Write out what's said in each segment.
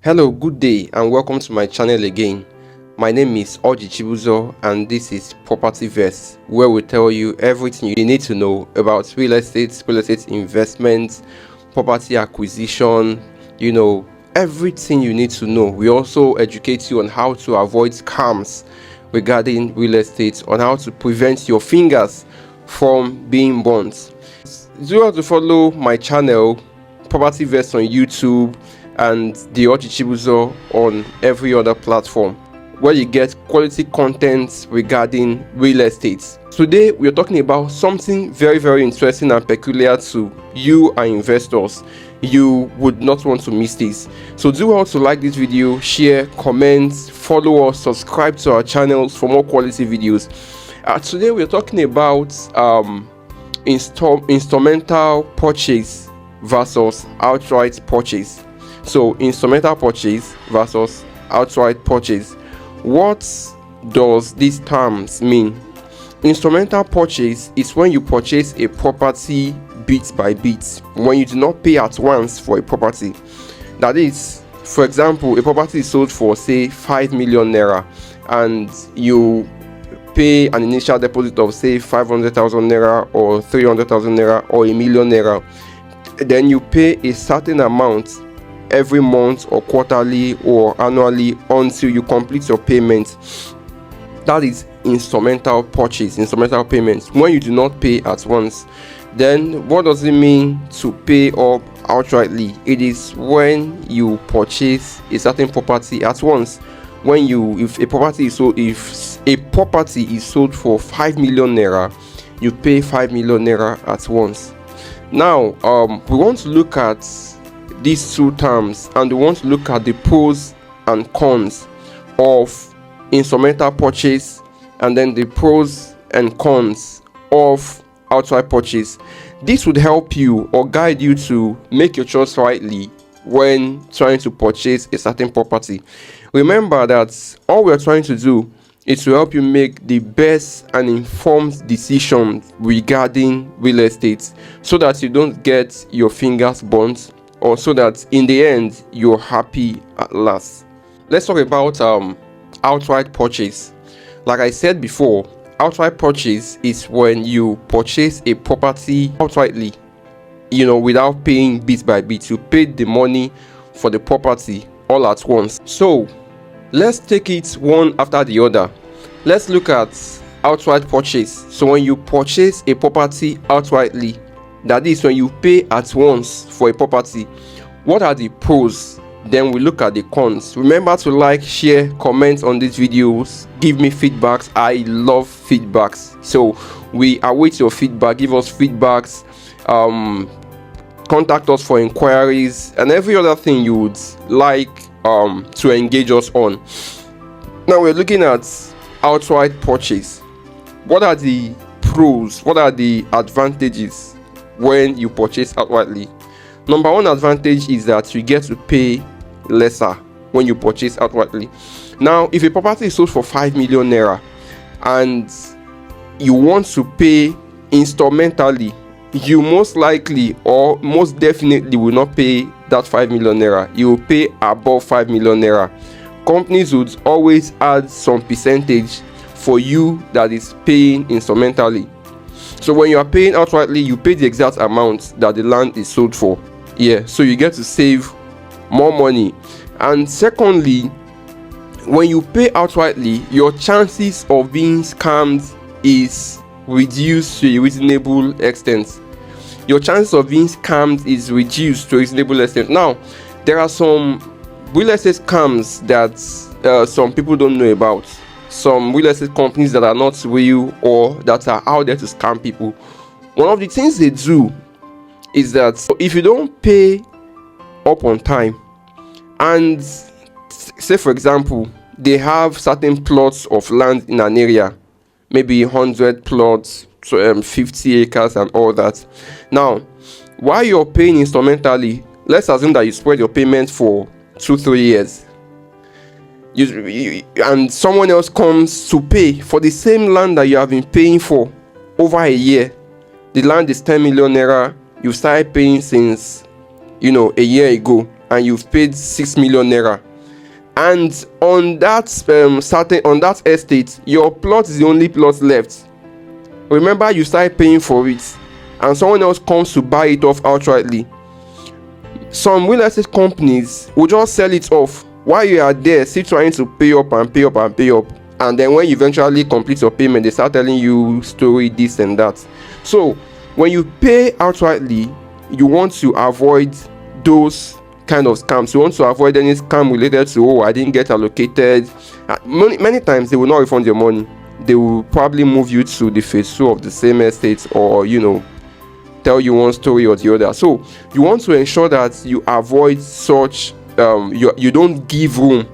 Hello, good day, and welcome to my channel again. My name is Oji Chibuzo, and this is Property Verse, where we tell you everything you need to know about real estate investments, property acquisition, everything you need to know. We also educate you on how to avoid scams regarding real estate, on how to prevent your fingers from being burnt. Do want to follow my channel, Property Verse, on YouTube and the Oji Chibuzo on every other platform where you get quality content regarding real estate. Today we are talking about something very interesting and peculiar to you and investors. You would not want to miss this. So do want to like this video, share, comment, follow us, subscribe to our channels for more quality videos. Today we are talking about installmental purchase versus outright purchase. So installmental purchase versus outright purchase. What does these terms mean? Installmental purchase is when you purchase a property bit by bit, when you do not pay at once for a property. That is, for example, a property is sold for say 5 million naira and you pay an initial deposit of say 500,000 naira or 300,000 naira or a million naira. Then you pay a certain amount every month or quarterly or annually until you complete your payment. That is installmental purchase, installmental payments, when you do not pay at once. Then what does it mean to pay up outrightly? It is when you purchase a certain property at once. If a property is sold for 5 million naira, you pay 5 million naira at once. Now we want to look at these two terms, and we want to look at the pros and cons of installmental purchase and then the pros and cons of outright purchase. This would help you or guide you to make your choice rightly when trying to purchase a certain property. Remember that all we are trying to do is to help you make the best and informed decision regarding real estate, so that you don't get your fingers burnt, or so that in the end you're happy at last. Let's talk about outright purchase. Like I said before, outright purchase is when you purchase a property outrightly, without paying bit by bit. You paid the money for the property all at once. So let's take it one after the other. Let's look at outright purchase. So when you purchase a property outrightly, that is when you pay at once for a property, what are the pros? Then we look at the cons. Remember to like, share, comment on these videos, give me feedbacks. I love feedbacks, so we await your feedback. Give us feedbacks, contact us for inquiries and every other thing you would like to engage us on. Now we're looking at outright purchase. What are the pros? What are the advantages when you purchase outrightly? Number one advantage is that you get to pay lesser when you purchase outrightly. Now, if a property is sold for 5 million naira and you want to pay installmentally, you most likely or most definitely will not pay that 5 million naira. You will pay above 5 million naira. Companies would always add some percentage for you that is paying installmentally. So when you are paying outrightly, you pay the exact amount that the land is sold for. So you get to save more money. And secondly, when you pay outrightly, your chances of being scammed is reduced to a reasonable extent. Your chances of being scammed is reduced to a reasonable extent. Now, there are some real estate scams that some people don't know about. Some real estate companies that are not real or that are out there to scam people. One of the things they do is that if you don't pay up on time, and say for example they have certain plots of land in an area, maybe 100 plots, 50 acres and all that. Now while you're paying instrumentally, let's assume that you spread your payment for 2-3 years, and someone else comes to pay for the same land that you have been paying for over a year. The land is 10 million naira. You started paying since a year ago, and you've paid 6 million naira, and on that estate your plot is the only plot left. Remember, you start paying for it and someone else comes to buy it off outrightly. Some real estate companies will just sell it off while you are there still trying to pay up, and then when you eventually complete your payment, they start telling you story, this and that. So when you pay outrightly, you want to avoid those kind of scams. You want to avoid any scam related to, oh, I didn't get allocated. Many times they will not refund your money. They will probably move you to the phase 2 of the same estate, or tell you one story or the other. So you want to ensure that you avoid such you don't give room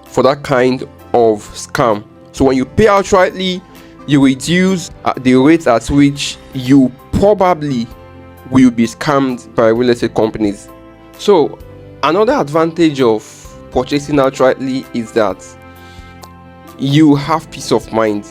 for that kind of scam. So when you pay outrightly, you reduce the rate at which you probably will be scammed by real estate companies. So another advantage of purchasing outrightly is that you have peace of mind.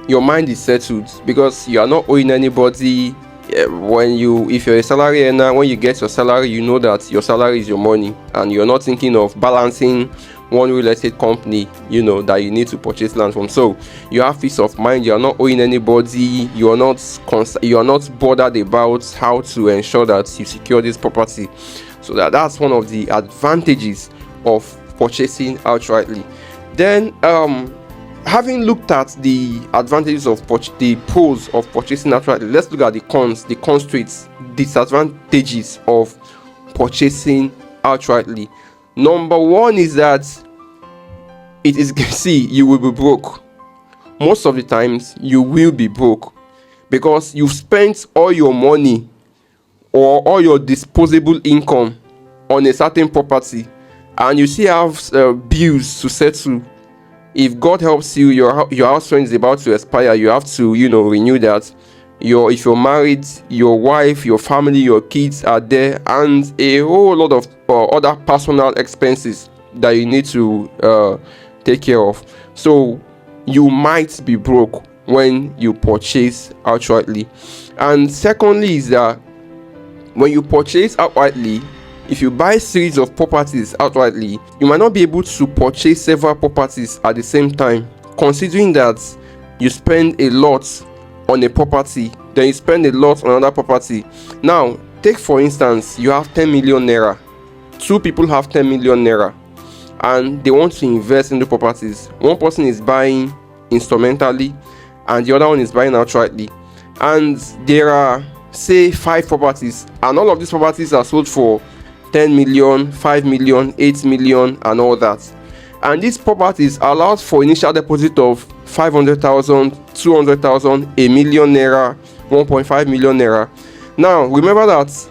Your mind is settled because you are not owing anybody. If you're a salary earner, when you get your salary, you know that your salary is your money, and you're not thinking of balancing one real estate company that you need to purchase land from. So you have peace of mind. You are not owing anybody. You are not bothered about how to ensure that you secure this property. So that's one of the advantages of purchasing outrightly. Then having looked at the advantages of the pros of purchasing outrightly, let's look at the constraints, disadvantages of purchasing outrightly. Number one is that you will be broke. Most of the times you will be broke because you've spent all your money or all your disposable income on a certain property, and you still have bills to settle. If God helps you, your house rent is about to expire, you have to renew that. If you're married, your wife, your family, your kids are there, and a whole lot of other personal expenses that you need to take care of. So you might be broke when you purchase outrightly. And secondly is that when you purchase outrightly, if you buy a series of properties outrightly, you might not be able to purchase several properties at the same time, considering that you spend a lot on a property, then you spend a lot on another property. Now, take for instance, you have 10 million naira. Two people have 10 million naira and they want to invest in the properties. One person is buying installmentally and the other one is buying outrightly. And there are, say, 5 properties, and all of these properties are sold for 10 million, 5 million, 8 million, and all that. And these properties allows for initial deposit of 500,000, 200,000, a million naira, 1.5 million naira. Now, remember that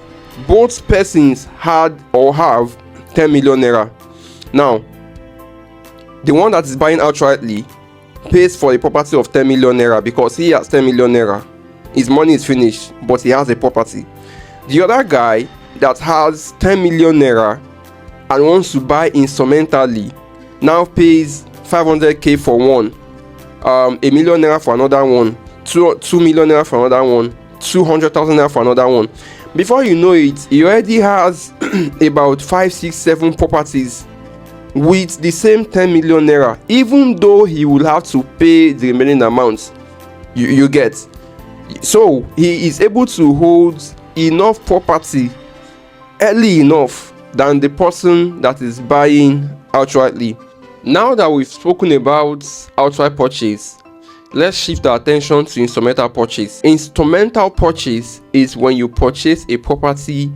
both persons had or have 10 million naira. Now, the one that is buying outrightly pays for a property of 10 million naira because he has 10 million naira. His money is finished, but he has a property. The other guy that has 10 million naira and wants to buy instrumentally now pays 500k for one, a million naira for another one, 2 million naira for another one, 200,000 naira for another one. Before you know it, he already has about 5, 6, 7 properties with the same 10 million naira, even though he will have to pay the remaining amount. You get. So he is able to hold enough property early enough than the person that is buying outrightly. Now that we've spoken about outright purchase, let's shift our attention to instrumental purchase. Instrumental purchase is when you purchase a property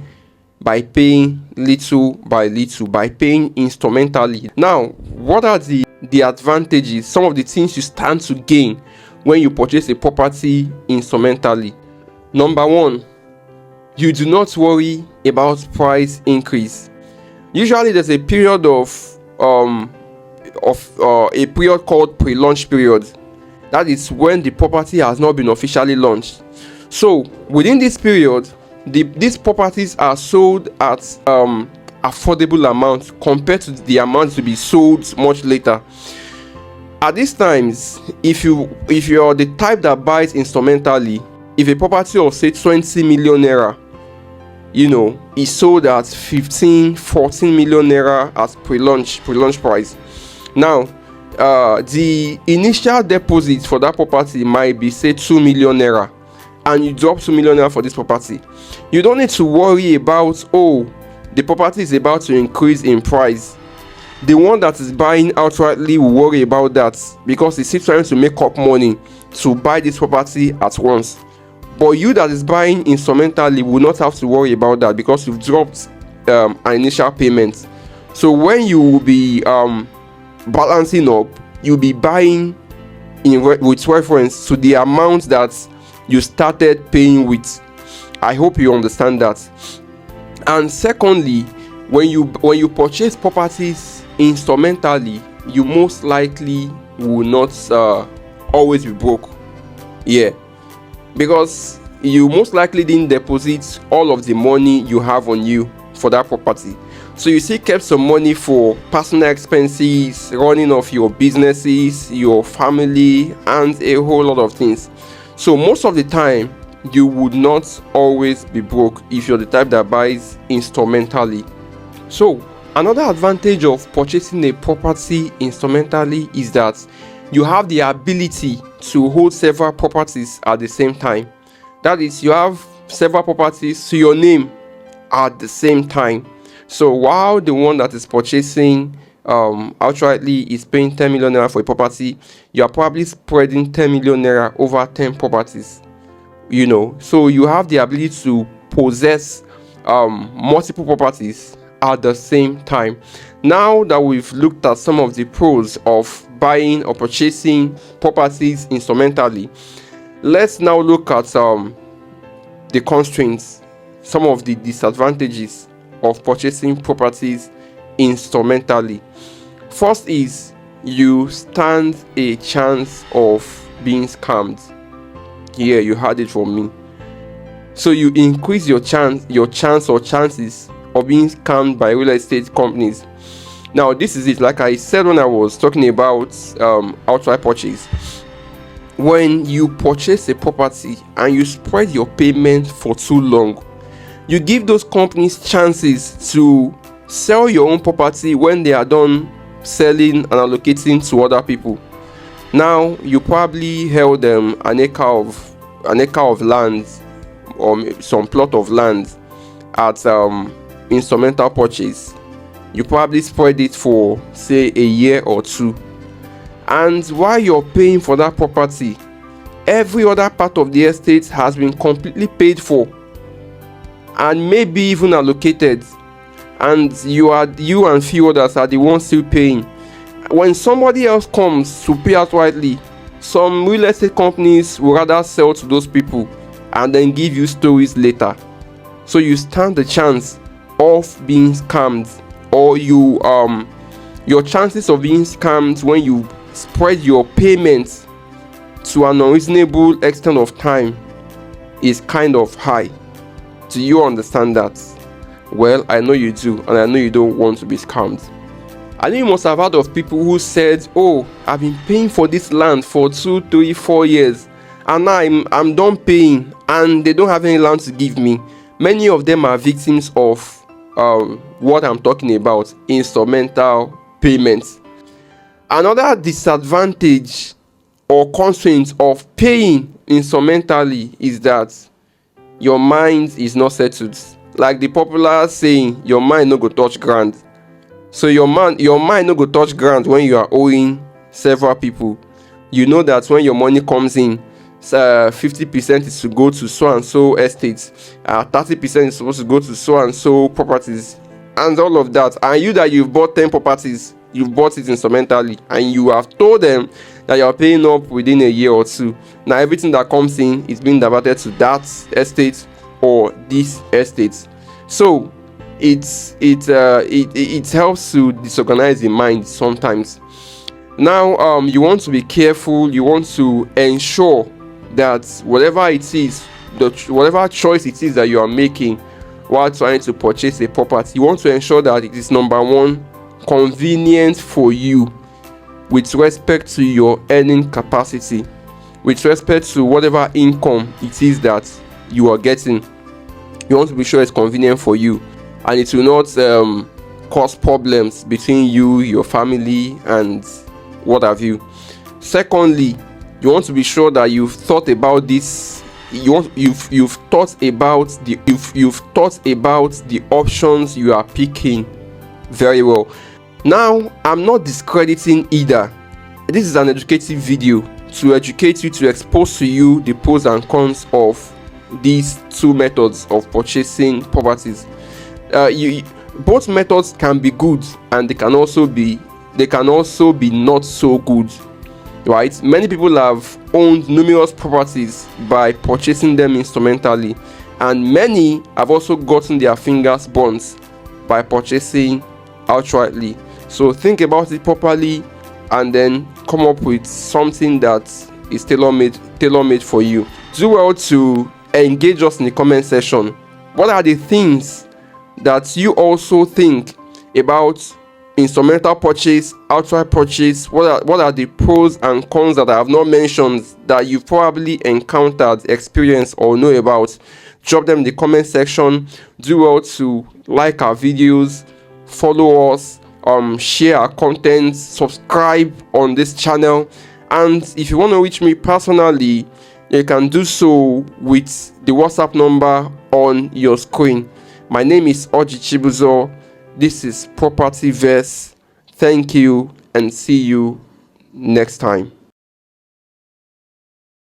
by paying little by little, by paying instrumentally. Now, what are the advantages, some of the things you stand to gain when you purchase a property instrumentally? Number one, you do not worry about price increase. Usually there's a period of a period called pre-launch period. That is when the property has not been officially launched. So within this period, these properties are sold at affordable amounts compared to the amount to be sold much later. At these times, if you're the type that buys instrumentally, if a property of say 20 million naira It sold at 15-14 million naira as pre-launch price. Now the initial deposit for that property might be, say, 2 million naira, and you drop 2 million naira for this property. You don't need to worry about, the property is about to increase in price. The one that is buying outrightly will worry about that, because he's still trying to make up money to buy this property at once. But you that is buying instrumentally will not have to worry about that, because you've dropped an initial payment. So when you will be balancing up, you'll be buying with reference to the amount that you started paying with. I hope you understand that. And secondly, when you purchase properties instrumentally, you most likely will not always be broke. Because you most likely didn't deposit all of the money you have on you for that property. So you still kept some money for personal expenses, running of your businesses, your family, and a whole lot of things. So most of the time, you would not always be broke if you're the type that buys instrumentally. So another advantage of purchasing a property instrumentally is that you have the ability to hold several properties at the same time. That is, you have several properties to your name at the same time. So while the one that is purchasing outrightly is paying 10 million naira for a property, you are probably spreading 10 million naira over 10 properties. So you have the ability to possess multiple properties at the same time. Now that we've looked at some of the pros of buying or purchasing properties instrumentally, let's now look at the constraints, some of the disadvantages of purchasing properties instrumentally. First is, you stand a chance of being scammed. Yeah, you heard it from me. So you increase your chances of being scammed by real estate companies. Now this is it, like I said when I was talking about outright purchase. When you purchase a property and you spread your payment for too long, you give those companies chances to sell your own property when they are done selling and allocating to other people. Now you probably held them an acre of land, or some plot of land at instrumental purchase. You probably spread it for, say, a year or two, and while you're paying for that property, every other part of the estate has been completely paid for and maybe even allocated, and you and few others are the ones still paying. When somebody else comes to pay outrightly, some real estate companies will rather sell to those people and then give you stories later. So you stand the chance of being scammed, or your chances of being scammed when you spread your payments to an unreasonable extent of time is kind of high. Do you understand that? Well, I know you do, and I know you don't want to be scammed. I know you must have heard of people who said, I've been paying for this land for 2, 3, 4 years, and now I'm done paying, and they don't have any land to give me. Many of them are victims of what I'm talking about, instrumental payments. Another disadvantage or constraint of paying instrumentally is that your mind is not settled. Like the popular saying, your mind no go touch ground. So your mind no go touch ground when you are owing several people. You know that when your money comes in, 50% is to go to so and so estates, 30% is supposed to go to so and so properties, and all of that. And you've bought 10 properties, you've bought it instrumentally, and you have told them that you are paying up within a year or two. Now everything that comes in is being diverted to that estate or this estate. So it helps to disorganize the mind sometimes. Now you want to be careful. You want to ensure that whatever choice it is that you are making while trying to purchase a property, you want to ensure that it is, number one, convenient for you with respect to your earning capacity, with respect to whatever income it is that you are getting. You want to be sure it's convenient for you, and it will not cause problems between you, your family, and what have you. Secondly, you want to be sure that you've thought about this. You've thought about the options you are picking very well. Now, I'm not discrediting either. This is an educative video to educate you, to expose to you the pros and cons of these two methods of purchasing properties. Both methods can be good, and they can also be not so good, right? Many people have owned numerous properties by purchasing them instrumentally, and many have also gotten their fingers burnt by purchasing outrightly. So think about it properly, and then come up with something that is tailor-made for you. Do well to engage us in the comment section. What are the things that you also think about instrumental purchase, outright purchase? What are the pros and cons that I have not mentioned that you've probably encountered, experienced, or know about? Drop them in the comment section. Do well to like our videos, follow us, share our content, subscribe on this channel, and if you want to reach me personally, you can do so with the WhatsApp number on your screen. My name is Oji Chibuzo. This is Property Verse. Thank you, and see you next time.